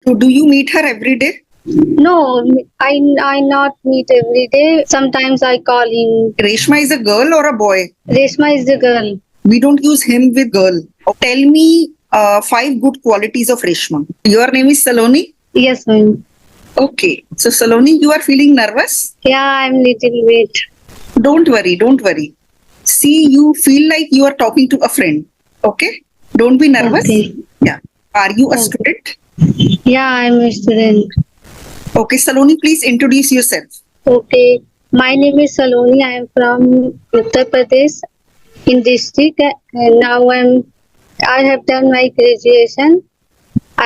So do you meet her every day? No, I not meet every day. Sometimes I call him. Reshma is a girl or a boy? Reshma is the girl. We don't use him with girl. Tell me 5 good qualities of Reshma. Your name is Saloni? Yes, ma'am. Okay. So Saloni, you are feeling nervous? Yeah, I'm little bit. Don't worry, don't worry. See, you feel like you are talking to a friend. Okay? Don't be nervous. Okay. Yeah. Are you a Okay. student? Yeah, I'm a student. Okay, Saloni, please introduce yourself. Okay. My name is Saloni. I am from Uttar Pradesh in district, and now I have done my graduation,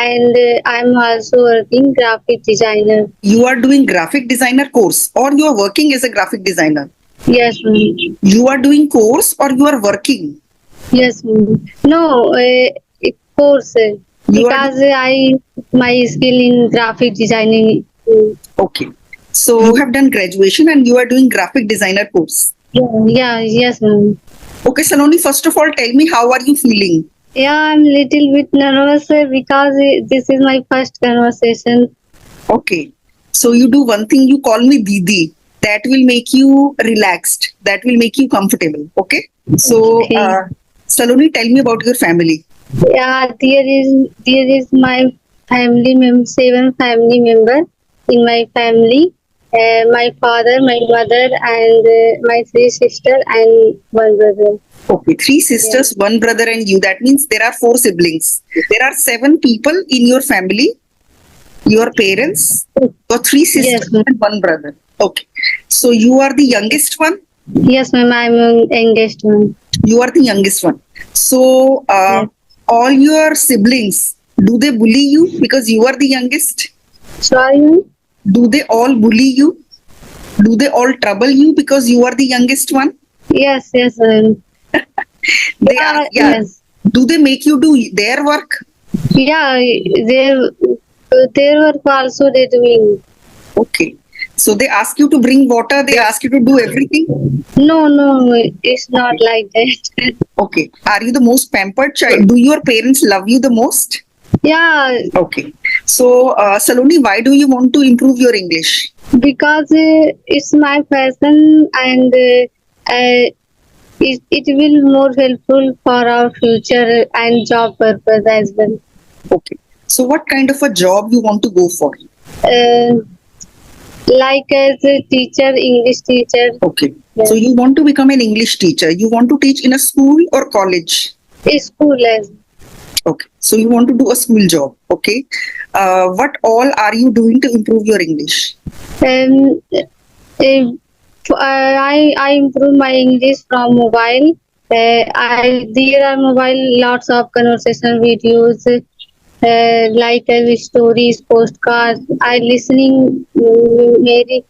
and I'm also working graphic designer. You are doing graphic designer course or you are working as a graphic designer? Yes, ma'am. You are doing course or you are working? Yes, ma'am. No, course You are because I my skill in graphic designing. okay. So you have done graduation and you are doing graphic designer course. Yeah, yes, ma'am. Okay, Saloni, first of all, tell me how are you feeling? Yeah, I'm little bit nervous because this is my first conversation. Okay. So you do one thing, you call me Didi. That will make you relaxed. That will make you comfortable. Okay. So, Okay. Saloni, tell me about your family. Yeah, there is my family 7 family member in my family. My father, my mother, and my 3 sisters and 1 brother. Okay, 3 sisters, 1 brother, and you. That means there are 4 siblings. There are 7 people in your family. Your parents, your 3 sisters, Yes, ma'am. and 1 brother. Okay. So you are the youngest one. Yes, ma'am. I'm youngest one. You are the youngest one. So Yes. all your siblings, do they bully you because you are the youngest? Sorry, ma'am. Do they all bully you? Do they all trouble you because you are the youngest one? Yes, yes, ma'am. They are, yeah. Yes. Do they make you do their work? Yeah, their work also they doing. Okay. So they ask you to bring water, they ask you to do everything? No, no, it's not like that. Okay. Are you the most pampered child? Do your parents love you the most? Yeah, Okay. So, Saloni, why do you want to improve your English? because it's my passion and it will more helpful for our future and job purpose as well. Okay. So, what kind of a job you want to go for? Uh, like as a teacher, English teacher. Okay. Yeah. So, you want to become an English teacher. You want to teach in a school or college? School as Okay. So, you want to do a school job. Okay. What all are you doing to improve your English? I improve my English from mobile. I there are mobile lots of conversation videos like stories, postcards. I listening many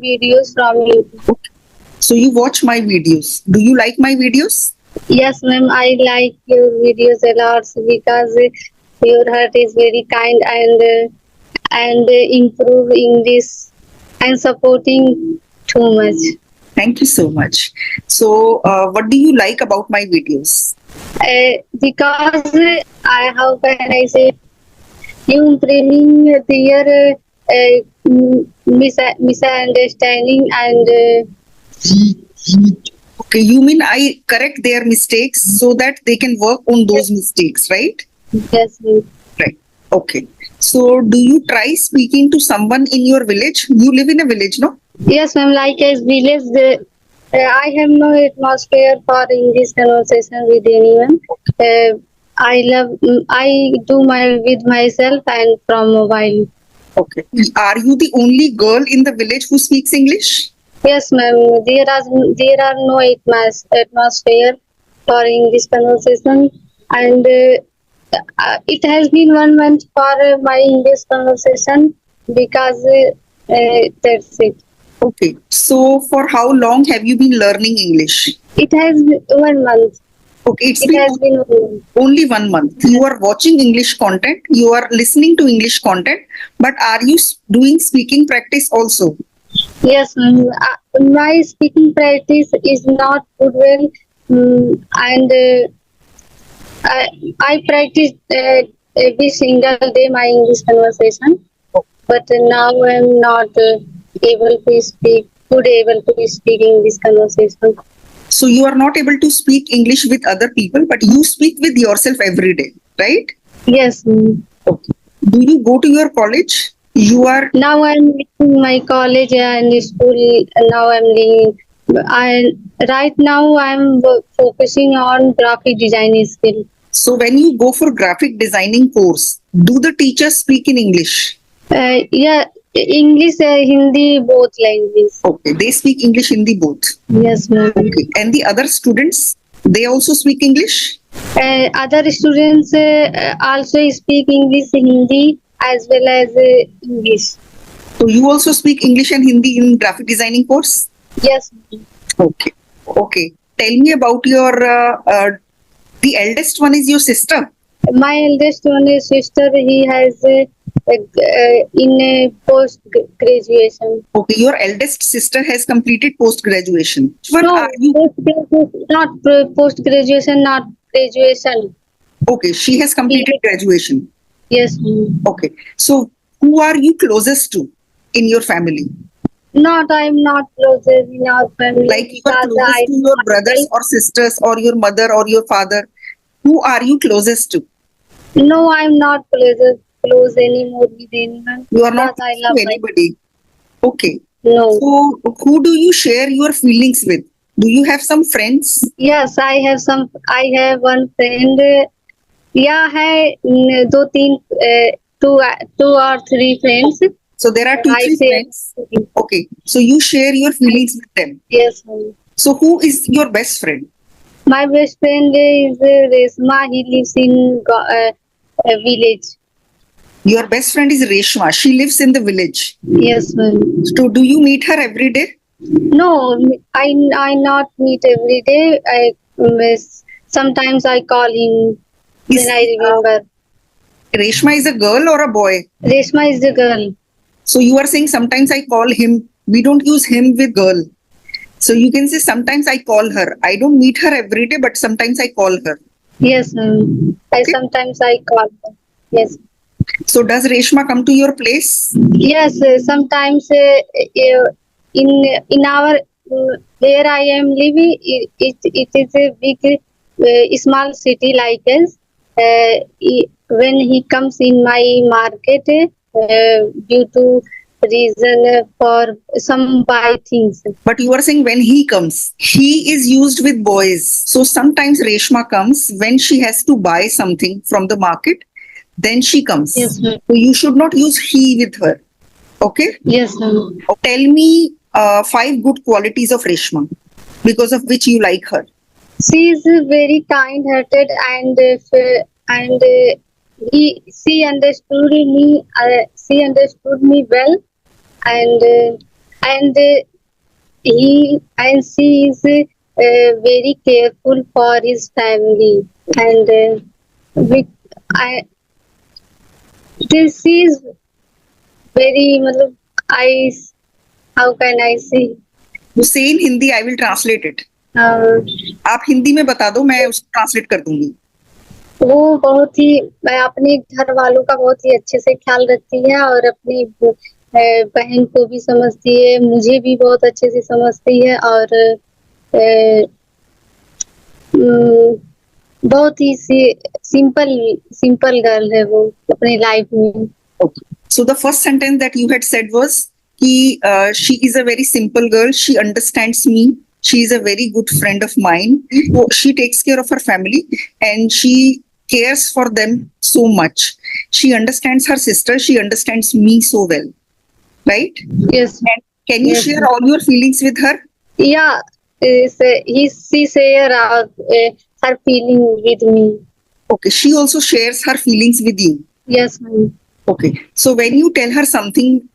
videos from YouTube. Okay. So, you watch my videos. Do you like my videos? Yes, ma'am. I like your videos a lot because your heart is very kind and improve English and supporting too much. Thank you so much. So, what do you like about my videos? Because how can I say you bringing their misunderstanding and Okay, you mean I correct their mistakes so that they can work on those mistakes, right? yes, Right. Okay. So, do you try speaking to someone in your village? You live in a village, no? yes, ma'am. Like as village, I have no atmosphere for English conversation with anyone. I do my with myself and from mobile. Okay. Are you the only girl in the village who speaks English? Yes, ma'am. There are no atmosphere for English conversation, and it has been 1 month for my English conversation because that's it. Okay. So, for how long have you been learning English? It has been 1 month. Okay, it's It been has been 1 month. only 1 month. You are watching English content, you are listening to English content, but are you doing speaking practice also? Yes, ma'am. My speaking practice is not good well, and I practice every single day my English conversation. But now I'm not able to speak, able to speak English conversation. So you are not able to speak English with other people, but you speak with yourself every day, right? Yes. Okay. Do you go to your college? You are Now I'm in my college and school. Now I'm leaving. Right now I'm focusing on graphic designing skill. so when you go for graphic designing course, do the teachers speak in English? Yeah, English, Hindi, both languages. Okay, they speak English, Hindi both. Yes, ma'am. Okay, and the other students, they also speak English? Other students also speak English, Hindi, as well as English. So you also speak English and Hindi in graphic designing course? Yes. Okay. Okay. Tell me about your the eldest one is your sister. My eldest one is sister. He has in post graduation. Okay, your eldest sister has completed post graduation. No, not post graduation, not graduation. Okay, she has completed graduation. Yes, ma'am. Okay, so who are you closest to in your family? Not, I'm not closer in our family. Like you are because closest to your brothers or sisters or your mother or your father. Who are you closest to? No, I'm not close anymore with anyone. You are not because I close love to anybody. Okay. No. So who do you share your feelings with? Do you have some friends? Yes, I have some. I have one friend. Yeah, है दो तीन two or three friends. So there are two, I three share. friends. Okay. So you share your feelings with them. Yes, ma'am. So who is your best friend? My best friend is Resma. He lives in a village. Your best friend is Reshma. She lives in the village. Yes, ma'am. So do you meet her every day? No, I not meet every day. I sometimes I call him Is, when I remember. Reshma is a girl or a boy? Reshma is the girl. So you are saying sometimes I call him. We don't use him with girl. So you can say sometimes I call her. I don't meet her every day, but sometimes I call her. Yes, ma'am. Okay. Sometimes I call her. Yes. So does Reshma come to your place? Yes, sometimes in our where I am living, it is a big small city like us. When he comes in my market due to reason for some buy things. But you are saying when he comes, he is used with boys. So sometimes Reshma comes when she has to buy something from the market, then she comes. Yes, ma'am. So you should not use he with her. Okay? Yes, ma'am. Tell me 5 good qualities of Reshma because of which you like her. She is very kind-hearted and she understood me. She understood me well, and she is very careful for his family, and with she is very. मतलब, I how can I say? You say in Hindi, I will translate it. आप हिंदी में बता दो, मैं उसको translate कर दूंगी. वो बहुत ही अपने घर वालों का बहुत ही अच्छे से ख्याल रखती है और अपनी बहन को भी समझती है, मुझे भी बहुत अच्छे से समझती है और बहुत ही सिंपल गर्ल है वो अपनी लाइफ में. So the first sentence that you had said was कि she is a very simple girl. She understands me. She is a very good friend of mine. She takes care of her family and she cares for them so much. She understands her sister. She understands me so well. Right? Yes. And can you share all your feelings with her? Yeah. She share her feeling with me. Okay. She also shares her feelings with you. Yes, ma'am. Okay. So when you tell her something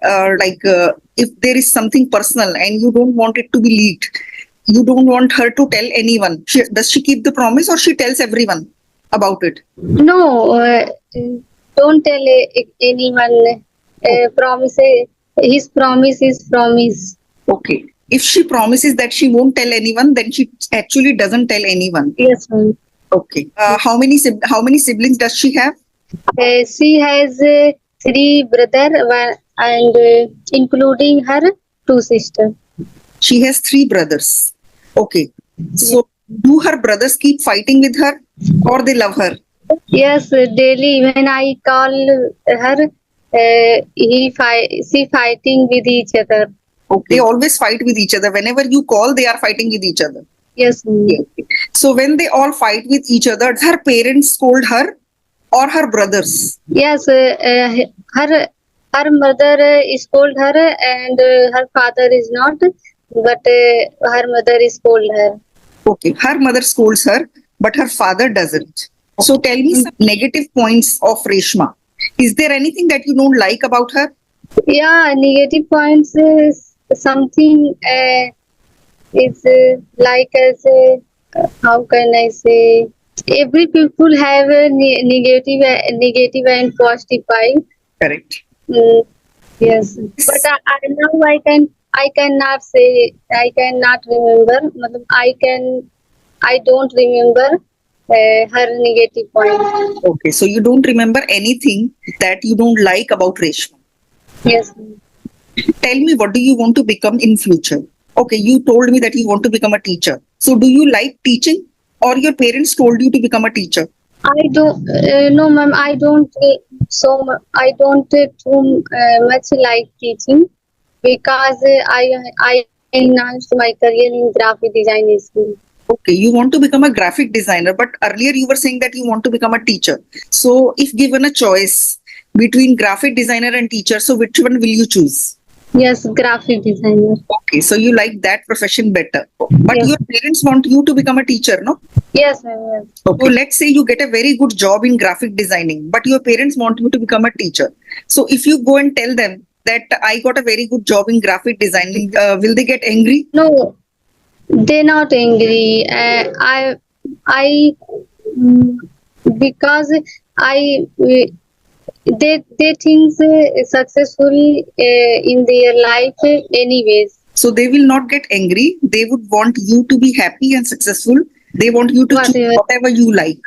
if there is something personal and you don't want it to be leaked, you don't want her to tell anyone, does she keep the promise or she tells everyone about it? No, don't tell anyone. Promise. His promise is promise. Okay. If she promises that she won't tell anyone, then she actually doesn't tell anyone. Yes, ma'am. Okay. How many siblings does she have? She has three brother and including her two sisters. She has three brothers. Okay. So do her brothers keep fighting with her or they love her? Yes, daily when I call her, she fighting with each other. Okay. They always fight with each other. Whenever you call, they are fighting with each other. Yes, Okay. So when they all fight with each other, her parents scold her or her brothers? yes. Her mother scold her and her father is not, but her mother scold her. Okay. Her mother scolds her, but her father doesn't. So tell me some negative points of Reshma. Is there anything that you don't like about her? Yeah, negative points is something is like as how can I say? Every people have a negative and positive point. Correct. Mm, yes, but I now I cannot say I cannot remember. matlab I don't remember her negative point. Okay. So you don't remember anything that you don't like about Reshma. Yes. Tell me, what do you want to become in future? Okay, you told me that you want to become a teacher. So do you like teaching or your parents told you to become a teacher? I don't no, ma'am. I don't I don't too much like teaching because I enhanced my career in graphic design school. Okay, you want to become a graphic designer, but earlier you were saying that you want to become a teacher. So if given a choice between graphic designer and teacher, so which one will you choose? Yes, graphic designer. Okay, so you like that profession better. But Yes. your parents want you to become a teacher, no? Yes, ma'am. Yes. Okay. So let's say you get a very good job in graphic designing, but your parents want you to become a teacher. So if you go and tell them that I got a very good job in graphic designing, will they get angry? No, they're not angry. I mm, because I they think successful in their life anyways. So they will not get angry. They would want you to be happy and successful. They want you to choose Whatever. whatever you like,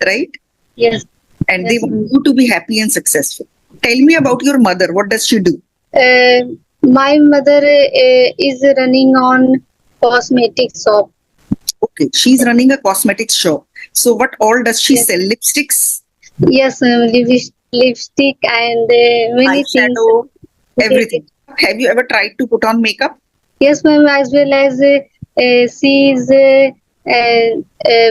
right? Yes. And they Yes, want ma'am. you to be happy and successful. Tell me about your mother. What does she do? Uh, my mother is running on cosmetic shop. Okay, she's running a cosmetics shop. So what all does she Yes. sell? Lipsticks, Yes, lipstick and many things. eyeshadow, everything. Have you ever tried to put on makeup? Yes, ma'am. As well as she is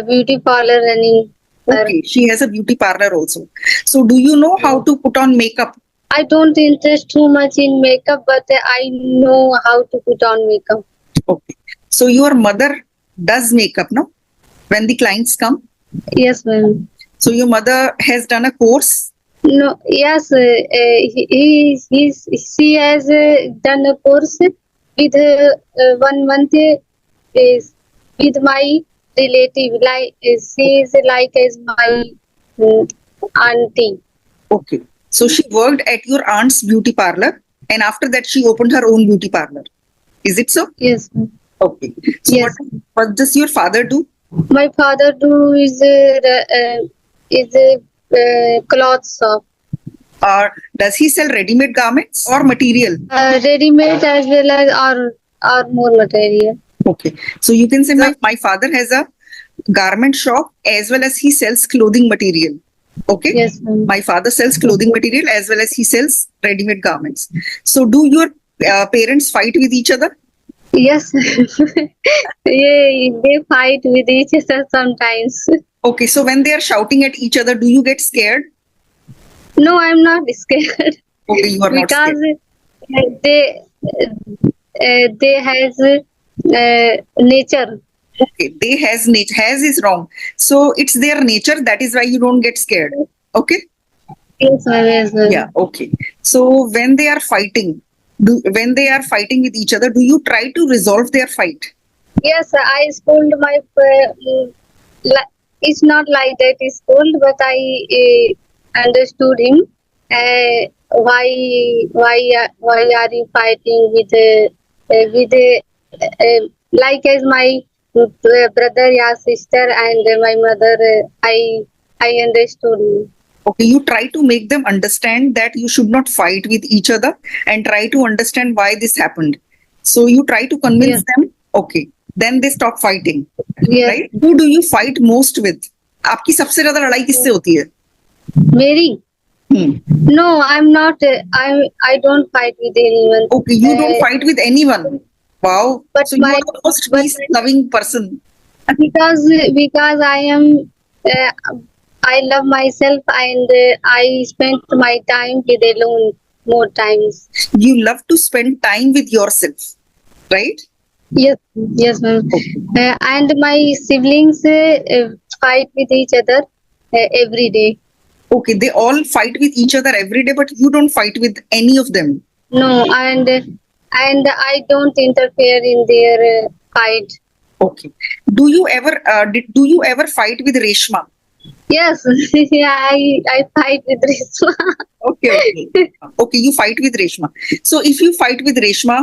beauty parlor running. Okay, she has a beauty parlor also. So do you know how to put on makeup? I don't interest too much in makeup, but I know how to put on makeup. Okay. So your mother does makeup, no? When the clients come. Yes, ma'am. So your mother has done a course. No, yes, she has done a course with 1 month is with my relative. Like she is like as my mm, auntie. Okay. So she worked at your aunt's beauty parlor and after that she opened her own beauty parlor. Is it so? Yes, ma'am. Okay. So Yes. what does your father do? My father do is a cloth shop. Or does he sell ready-made garments or material? Ready-made as well as or more material. Okay. So you can say my father has a garment shop as well as he sells clothing material. Okay. Yes, ma'am. My father sells clothing material as well as he sells ready-made garments. So do your parents fight with each other? Yes. Yeah, they fight with each other sometimes. Okay. So when they are shouting at each other, do you get scared? No, I'm not scared Okay, you are not because scared. they has nature. Okay, they has nature. Has is wrong. So it's their nature. That is why you don't get scared. Okay. Yes, ma'am. Yes, ma'am. Yeah. Okay. So when they are fighting, when they are fighting with each other, do you try to resolve their fight? Yes, I scold my. It's not like that. It's scold, but I understood him. Why are you fighting with like as my brother, yeah, sister, and my mother? I understood him. Okay, you try to make them understand that you should not fight with each other and try to understand why this happened. So you try to convince Yes. them, okay, then they stop fighting, Yes. right? Who do you fight most with? आपकी सबसे ज्यादा लड़ाई किससे होती है? Mary. No, I'm not. I don't fight with anyone. Okay, you don't fight with anyone. Wow. But So you my- are the most but- peace-loving person. Because I am. I love myself and I spend my time with alone more times. You love to spend time with yourself, right? Yes, yes, ma'am. And my siblings fight with each other every day. Okay, they all fight with each other every day, but you don't fight with any of them. No, and I don't interfere in their fight. Okay. Do you ever fight with Reshma? Yes, I fight with Rishma. Okay. Okay, you fight with Reshma. So if you fight with Reshma,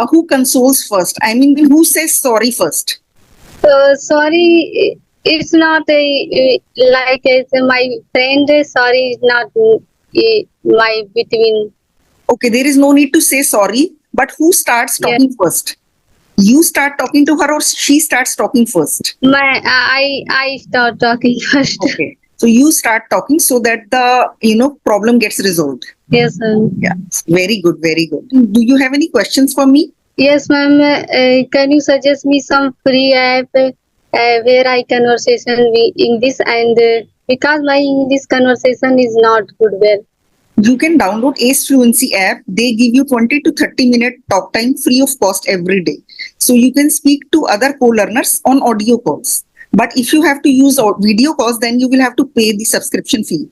who consoles first? I mean, who says sorry first? Sorry, it's not like it's my friend. Sorry, is not my between. Okay, there is no need to say sorry, but who starts Yeah. talking first? You start talking to her or she starts talking first? I start talking first. Okay. So you start talking so that the problem gets resolved. Yes, ma'am. Yeah. Very good, very good. Do you have any questions for me? Yes, ma'am. Can you suggest me some free app where I conversation with English and because my English conversation is not good well. You can download Ace Fluency app. They give you 20 to 30-minute talk time free of cost every day. So you can speak to other co-learners on audio calls. But if you have to use video calls, then you will have to pay the subscription fee.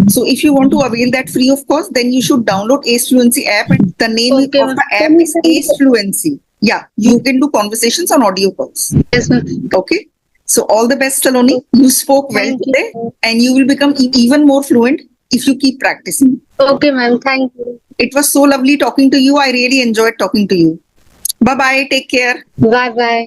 So if you want to avail that free of cost, then you should download Ace Fluency app. And the name Okay, of the app is Ace Fluency. Yeah, you can do conversations on audio calls. Yes, ma'am. Okay. So all the best, Saloni. You spoke well Thank you. today, and you will become even more fluent if you keep practicing. Okay, ma'am. Thank you. It was so lovely talking to you. I really enjoyed talking to you. Bye bye. Take care. Bye bye.